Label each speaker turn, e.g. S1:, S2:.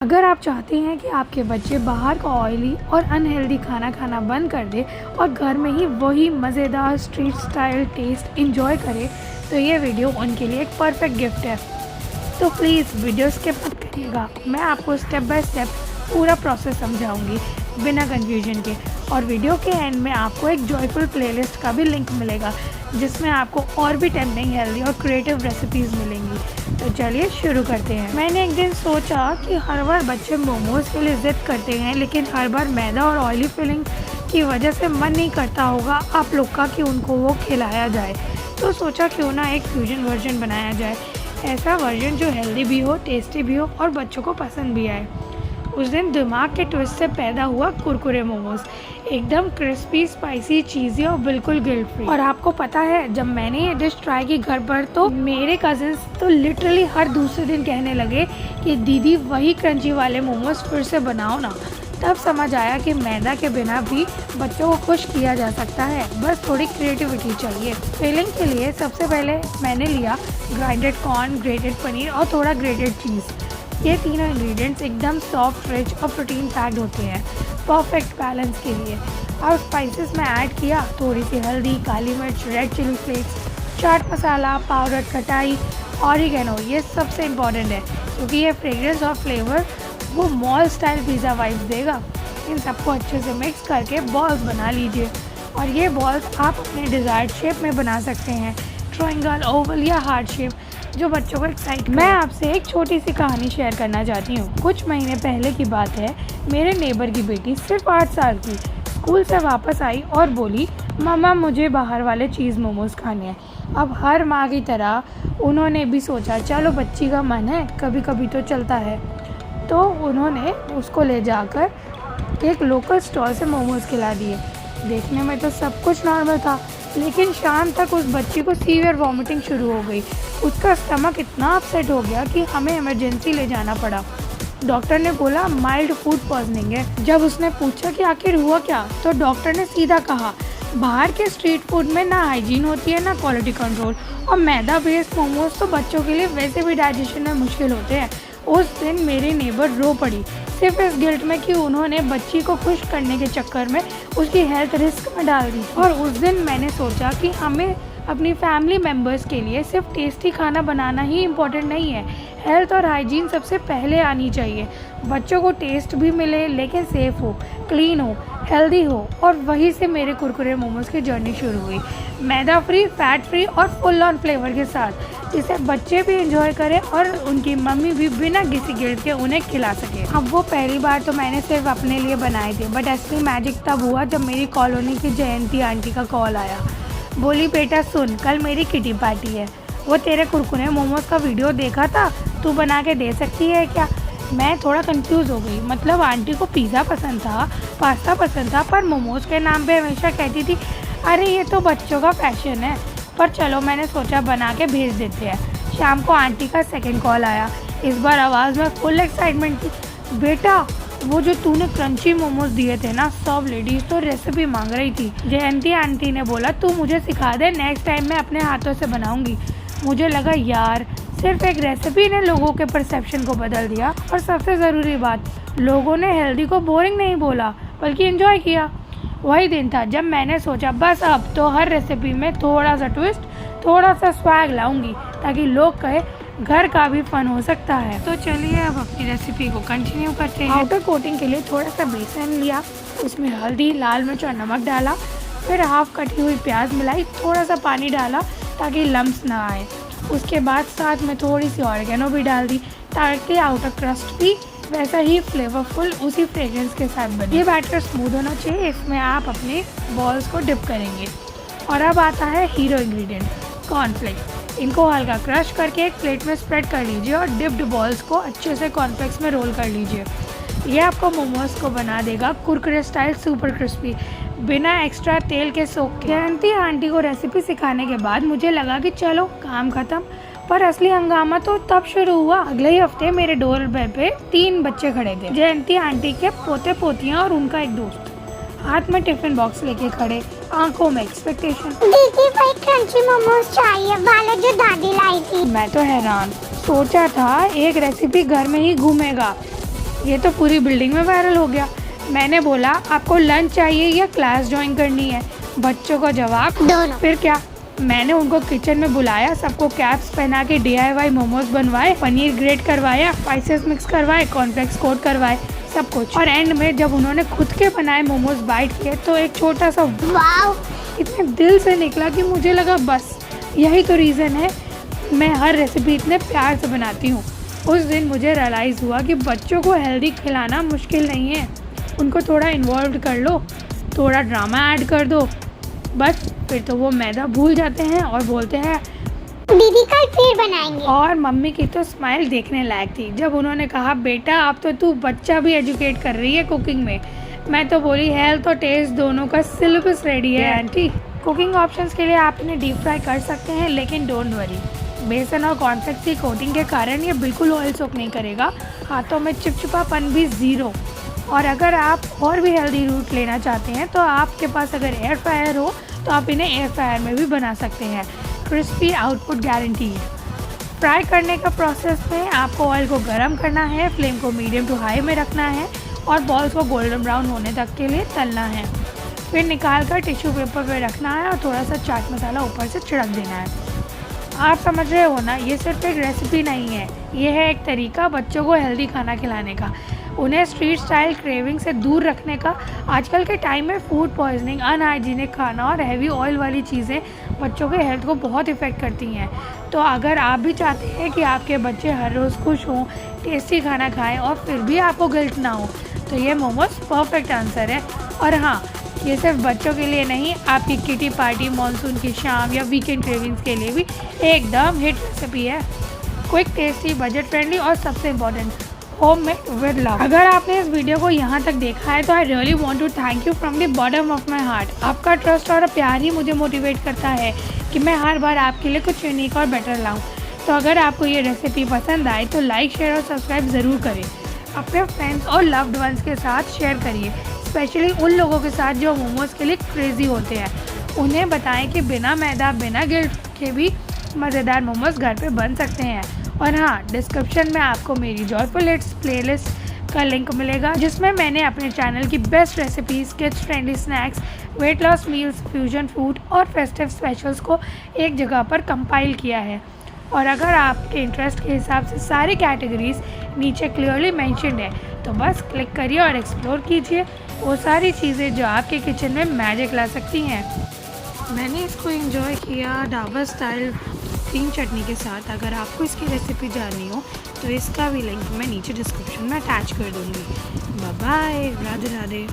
S1: अगर आप चाहते हैं कि आपके बच्चे बाहर का ऑयली और अनहेल्दी खाना खाना बंद कर दे और घर में ही वही मज़ेदार स्ट्रीट स्टाइल टेस्ट एंजॉय करें, तो ये वीडियो उनके लिए एक परफेक्ट गिफ्ट है। तो प्लीज़ वीडियो स्किप मत करिएगा। मैं आपको स्टेप बाय स्टेप पूरा प्रोसेस समझाऊंगी बिना कन्फ्यूजन के, और वीडियो के एंड में आपको एक जॉयफुल प्लेलिस्ट का भी लिंक मिलेगा जिसमें आपको और भी टेम्पटिंग, हेल्दी और क्रिएटिव रेसिपीज़ मिलेंगी। तो चलिए शुरू करते हैं। मैंने एक दिन सोचा कि हर बार बच्चे मोमोज़ के लिए ज़िद करते हैं, लेकिन हर बार मैदा और ऑयली फिलिंग की वजह से मन नहीं करता होगा आप लोग का कि उनको वो खिलाया जाए। तो सोचा क्यों ना एक फ्यूजन वर्जन बनाया जाए, ऐसा वर्जन जो हेल्दी भी हो, टेस्टी भी हो और बच्चों को पसंद भी आए। उस दिन दिमाग के ट्विस्ट से पैदा हुआ कुरकुरे मोमोज, एकदम क्रिस्पी, स्पाइसी, चीज़ी और बिल्कुल गिल्ट फ्री। और आपको पता है, जब मैंने ये डिश ट्राई की घर पर, तो मेरे कजिन्स तो लिटरली हर दूसरे दिन कहने लगे कि दीदी वही क्रंची वाले मोमोज फिर से बनाओ ना। तब समझ आया कि मैदा के बिना भी बच्चों को खुश किया जा सकता है, बस थोड़ी क्रिएटिविटी चाहिए। फिलिंग के लिए सबसे पहले मैंने लिया ग्राइंडेड कॉर्न, ग्रेटेड पनीर और थोड़ा ग्रेटेड चीज़। ये तीनों इंग्रेडिएंट्स एकदम सॉफ्ट, रिच और प्रोटीन पैक्ड होते हैं, परफेक्ट बैलेंस के लिए। और स्पाइसेस में ऐड किया थोड़ी सी हल्दी, काली मिर्च, red chilli flakes, chaat masala powder, खटाई, ऑरिगेनो। ये सबसे इम्पॉर्टेंट है क्योंकि ये फ्रेग्रेंस और फ्लेवर वो मॉल स्टाइल पिज़्ज़ा वाइब्स देगा। इन सबको अच्छे से मिक्स करके बॉल्स बना लीजिए, और ये बॉल्स आप अपने डिज़ायर्ड शेप में बना सकते हैं, ट्रायंगल, ओवल या हार्ट शेप, जो बच्चों को एक्साइट। मैं आपसे एक छोटी सी कहानी शेयर करना चाहती हूँ। कुछ महीने पहले की बात है। मेरे नेबर की बेटी सिर्फ 8 साल की स्कूल से वापस आई और बोली, मम्मा मुझे बाहर वाले चीज़ मोमोज़ खाने हैं। अब हर माँ की तरह उन्होंने भी सोचा, चलो बच्ची का मन है, कभी कभी तो चलता है। तो उन्होंने उसको ले जाकर एक लोकल स्टॉल से मोमोज़ खिला दिए। देखने में तो सब कुछ नॉर्मल था, लेकिन शाम तक उस बच्ची को सीवियर वॉमिटिंग शुरू हो गई। उसका स्टमक इतना अपसेट हो गया कि हमें इमरजेंसी ले जाना पड़ा। डॉक्टर ने बोला माइल्ड फूड पॉइजनिंग है। जब उसने पूछा कि आखिर हुआ क्या, तो डॉक्टर ने सीधा कहा, बाहर के स्ट्रीट फूड में ना हाइजीन होती है ना क्वालिटी कंट्रोल, और मैदा बेस्ड मोमोज तो बच्चों के लिए वैसे भी डाइजेशन में मुश्किल होते हैं। उस दिन मेरी नेबर रो पड़ी, सिर्फ इस गिल्ट में कि उन्होंने बच्ची को खुश करने के चक्कर में उसकी हेल्थ रिस्क में डाल दी। और उस दिन मैंने सोचा कि हमें अपनी फैमिली मेम्बर्स के लिए सिर्फ टेस्टी खाना बनाना ही इम्पोर्टेंट नहीं है, हेल्थ और हाइजीन सबसे पहले आनी चाहिए। बच्चों को टेस्ट भी मिले लेकिन सेफ़ हो, क्लीन हो, हेल्दी हो। और वहीं से मेरे कुरकुरे मोमोज की जर्नी शुरू हुई, मैदा फ्री, फैट फ्री और फुल ऑन फ्लेवर के साथ, जिसे बच्चे भी एंजॉय करें और उनकी मम्मी भी बिना किसी गिल्ट के उन्हें खिला सके। अब वो पहली बार तो मैंने सिर्फ अपने लिए बनाए थे, बट असली मैजिक तब हुआ जब मेरी कॉलोनी की जयंती आंटी का कॉल आया। बोली, बेटा सुन, कल मेरी किटी पार्टी है, वो तेरे कुरकुरे मोमोज का वीडियो देखा था, तू बना के दे सकती है क्या? मैं थोड़ा कंफ्यूज हो गई। मतलब आंटी को पिज़्ज़ा पसंद था, पास्ता पसंद था, पर मोमोज के नाम पे हमेशा कहती थी अरे ये तो बच्चों का फैशन है। पर चलो, मैंने सोचा बना के भेज देते हैं। शाम को आंटी का सेकंड कॉल आया। इस बार आवाज़ में फुल एक्साइटमेंट थी, बेटा वो जो तूने क्रंची मोमोज दिए थे ना, सब लेडीज तो रेसिपी मांग रही थी। जयंती आंटी ने बोला तू मुझे सिखा दे, नेक्स्ट टाइम मैं अपने हाथों से बनाऊंगी। मुझे लगा यार, सिर्फ एक रेसिपी ने लोगों के परसेप्शन को बदल दिया। और सबसे ज़रूरी बात, लोगों ने हेल्दी को बोरिंग नहीं बोला बल्कि एंजॉय किया। वही दिन था जब मैंने सोचा बस अब तो हर रेसिपी में थोड़ा सा ट्विस्ट, थोड़ा सा स्वैग लाऊंगी, ताकि लोग कहे घर का भी फन हो सकता है। तो चलिए अब अपनी रेसिपी को कंटिन्यू करते हैं। आउटर कोटिंग के लिए थोड़ा सा बेसन लिया, उसमें हल्दी, लाल मिर्च और नमक डाला, फिर हाफ कटी हुई प्याज मिलाई, थोड़ा सा पानी डाला ताकि लम्स ना आए। उसके बाद साथ में थोड़ी सी ऑरिगेनो भी डाल दी ताकि आउटर क्रस्ट भी वैसा ही फ्लेवरफुल उसी फ्रेग्रेंस के साथ बने। ये बैटर स्मूथ होना चाहिए। इसमें आप अपने बॉल्स को डिप करेंगे। और अब आता है हीरो इंग्रेडिएंट, कॉर्नफ्लेक्स। इनको हल्का क्रश करके एक प्लेट में स्प्रेड कर लीजिए और डिप्ड बॉल्स को अच्छे से कॉर्नफ्लेक्स में रोल कर लीजिए। ये आपको मोमोज को बना देगा कुरकुरे स्टाइल सुपर क्रिस्पी, बिना एक्स्ट्रा तेल के सोख के। जयंती आंटी को रेसिपी सिखाने के बाद मुझे लगा कि चलो काम खत्म, पर असली हंगामा तो तब शुरू हुआ। अगले ही हफ्ते मेरे डोर बेल पे 3 बच्चे खड़े थे, जयंती आंटी के पोते पोतियाँ और उनका एक दोस्त, हाथ में टिफिन बॉक्स लेके खड़े, आंखों में एक्सपेक्टेशन।
S2: दीदी भाई क्रंची मोमोज चाहिए वाले जो दादी लाई थी।
S1: मैं तो हैरान, सोचा था एक रेसिपी घर में ही घूमेगा, ये तो पूरी बिल्डिंग में वायरल हो गया। मैंने बोला आपको लंच चाहिए या क्लास ज्वाइन करनी है? बच्चों का जवाब
S2: दोनों।
S1: फिर क्या? मैंने उनको किचन में बुलाया, सबको कैप्स पहना के DIY मोमोज बनवाए, पनीर ग्रेट करवाया, स्पाइसेस मिक्स करवाए, कॉर्नफ्लेक्स कोट करवाए, सब कुछ। और एंड में जब उन्होंने खुद के बनाए मोमोज बाइट किए तो एक छोटा सा
S2: वाओ
S1: इतने दिल से निकला कि मुझे लगा बस यही तो रीज़न है मैं हर रेसिपी इतने प्यार से बनाती हूँ। उस दिन मुझे रियलाइज़ हुआ कि बच्चों को हेल्दी खिलाना मुश्किल नहीं है, उनको थोड़ा इन्वॉल्व कर लो, थोड़ा ड्रामा ऐड कर दो, बस फिर तो वो मैदा भूल जाते हैं और बोलते हैं
S2: दीदी कल फिर बनाएंगे।
S1: और मम्मी की तो स्माइल देखने लायक थी जब उन्होंने कहा बेटा अब तो तू बच्चा भी एजुकेट कर रही है कुकिंग में। मैं तो बोली हेल्थ और टेस्ट दोनों का सिलेबस रेडी है आंटी। कुकिंग ऑप्शंस के लिए आप इन्हें डीप फ्राई कर सकते हैं, लेकिन डोंट वरी, बेसन और कॉर्नफ्लेक्स की कोटिंग के कारण ये बिल्कुल ऑयल सोक नहीं करेगा, हाथों में चिपचिपापन भी ज़ीरो। और अगर आप और भी हेल्दी रूट लेना चाहते हैं तो आपके पास अगर एयर फ्रायर हो तो आप इन्हें एयर फ्रायर में भी बना सकते हैं। Crispy output guaranteed. फ्राई करने का प्रोसेस में आपको ऑयल को गर्म करना है, फ्लेम को मीडियम टू हाई में रखना है और बॉल्स को गोल्डन ब्राउन होने तक के लिए तलना है। फिर निकाल कर टिश्यू पेपर पे रखना है और थोड़ा सा चाट मसाला ऊपर से छिड़क देना है। आप समझ रहे हो ना, ये सिर्फ एक रेसिपी नहीं है, ये है एक तरीका बच्चों को हेल्दी खाना खिलाने का, उन्हें स्ट्रीट स्टाइल क्रेविंग से दूर रखने का। आजकल के टाइम में फूड पॉइजनिंग, अनहाइजीनिक खाना और हैवी ऑयल वाली चीज़ें बच्चों के हेल्थ को बहुत इफ़ेक्ट करती हैं। तो अगर आप भी चाहते हैं कि आपके बच्चे हर रोज़ खुश हों, टेस्टी खाना खाएं और फिर भी आपको गिल्ट ना हो, तो ये मोमोज परफेक्ट आंसर है। और हाँ, ये सिर्फ बच्चों के लिए नहीं, आपकी किटी पार्टी, मानसून की शाम या वीकेंड क्रेविंग्स के लिए भी एकदम हिट रेसिपी है। क्विक, टेस्टी, बजट फ्रेंडली और सबसे इम्पोर्टेंट होममेड विद लव। अगर आपने इस वीडियो को यहाँ तक देखा है तो I really want to thank you from the bottom of my heart. आपका ट्रस्ट और प्यार ही मुझे मोटिवेट करता है कि मैं हर बार आपके लिए कुछ यूनिक और बेटर लाऊं। तो अगर आपको ये रेसिपी पसंद आए तो लाइक, शेयर और सब्सक्राइब ज़रूर करें। अपने फ्रेंड्स और लव्ड वंस के साथ शेयर करिए, स्पेशली उन लोगों के साथ जो मोमोज़ के लिए क्रेज़ी होते हैं। उन्हें बताएं कि बिना मैदा, बिना गिल्ट के भी मज़ेदार मोमोज़ घर पे बन सकते हैं। और हाँ, डिस्क्रिप्शन में आपको मेरी जॉयफुल इट्स प्लेलिस्ट का लिंक मिलेगा, जिसमें मैंने अपने चैनल की best recipes, kids friendly snacks, weight loss meals, fusion food और फेस्टिव स्पेशल्स को एक जगह पर कंपाइल किया है। और अगर आपके इंटरेस्ट के हिसाब से सारी कैटेगरीज नीचे क्लियरली मेंशन्ड है, तो बस क्लिक करिए और एक्सप्लोर कीजिए वो सारी चीज़ें जो आपके किचन में मैजिक ला सकती हैं। मैंने इसको एंजॉय किया ढाबा स्टाइल ग्रीन चटनी के साथ। अगर आपको इसकी रेसिपी जाननी हो तो इसका भी लिंक मैं नीचे डिस्क्रिप्शन में अटैच कर दूँगी। Bye bye, Radhe Radhe.